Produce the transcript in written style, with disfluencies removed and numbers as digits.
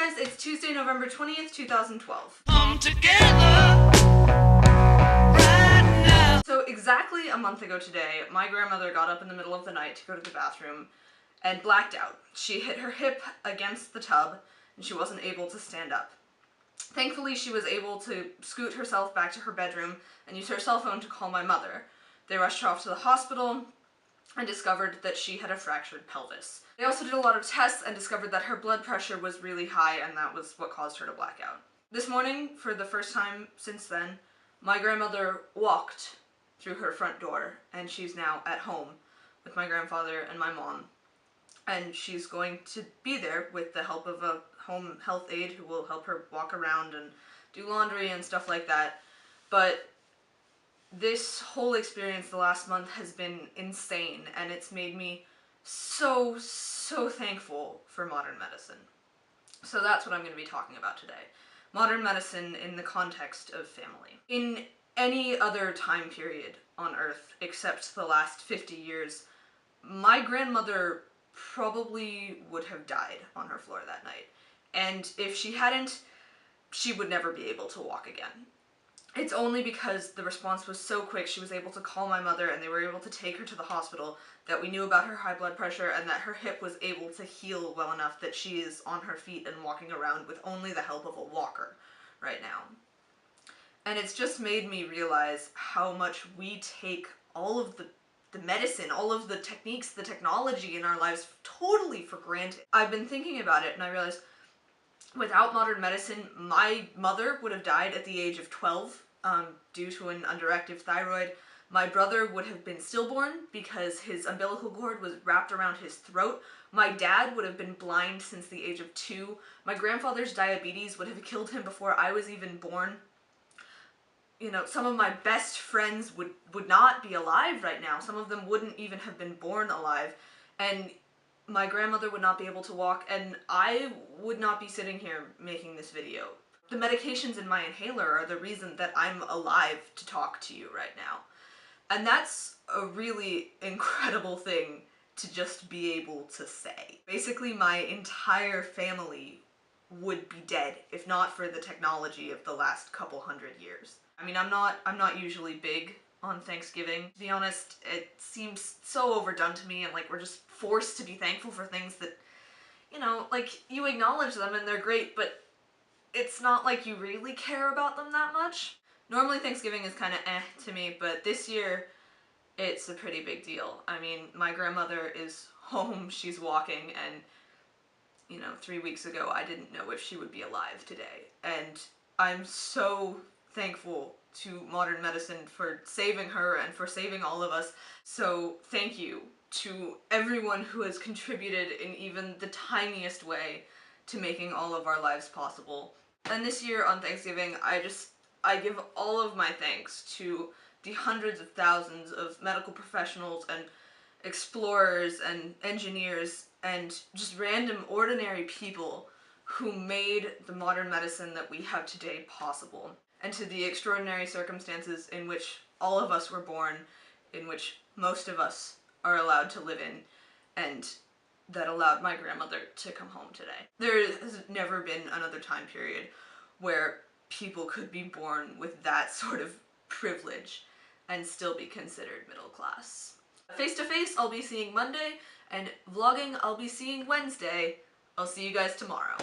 guys, it's Tuesday, November 20th, 2012. Come together right now. So exactly a month ago today, my grandmother got up in the middle of the night to go to the bathroom and blacked out. She hit her hip against the tub and she wasn't able to stand up. Thankfully, she was able to scoot herself back to her bedroom and use her cell phone to call my mother. They rushed her off to the hospital and discovered that she had a fractured pelvis. They also did a lot of tests and discovered that her blood pressure was really high, and that was what caused her to black out. This morning, for the first time since then, my grandmother walked through her front door, and she's now at home with my grandfather and my mom. And she's going to be there with the help of a home health aide who will help her walk around and do laundry and stuff like that. But this whole experience the last month has been insane, and it's made me so thankful for modern medicine. So that's what I'm going to be talking about today. Modern medicine in the context of family. In any other time period on Earth, except the last 50 years, my grandmother probably would have died on her floor that night. And if she hadn't, she would never be able to walk again. It's only because the response was so quick, she was able to call my mother and they were able to take her to the hospital, that we knew about her high blood pressure and that her hip was able to heal well enough that she is on her feet and walking around with only the help of a walker right now. And it's just made me realize how much we take all of the medicine, all of the techniques, the technology in our lives totally for granted. I've been thinking about it and I realized without modern medicine, my mother would have died at the age of 12 due to an underactive thyroid. My brother would have been stillborn because his umbilical cord was wrapped around his throat. My dad would have been blind since the age of 2. My grandfather's diabetes would have killed him before I was even born. You know, some of my best friends would not be alive right now. Some of them wouldn't even have been born alive. And my grandmother would not be able to walk, and I would not be sitting here making this video. The medications in my inhaler are the reason that I'm alive to talk to you right now. And that's a really incredible thing to just be able to say. Basically, my entire family would be dead if not for the technology of the last couple hundred years. I mean, I'm not usually big on Thanksgiving. To be honest, it seems so overdone to me, and like we're just forced to be thankful for things that, you know, like you acknowledge them and they're great, but it's not like you really care about them that much. Normally Thanksgiving is kind of to me, but this year it's a pretty big deal. I mean, my grandmother is home, she's walking, and you know, 3 weeks ago I didn't know if she would be alive today. And I'm so thankful to modern medicine for saving her and for saving all of us. So thank you to everyone who has contributed in even the tiniest way to making all of our lives possible. And this year on Thanksgiving, I give all of my thanks to the hundreds of thousands of medical professionals and explorers and engineers and just random ordinary people who made the modern medicine that we have today possible, and to the extraordinary circumstances in which all of us were born, in which most of us are allowed to live in, and that allowed my grandmother to come home today. There has never been another time period where people could be born with that sort of privilege and still be considered middle class. Face-to-face I'll be seeing Monday, and vlogging I'll be seeing Wednesday. I'll see you guys tomorrow.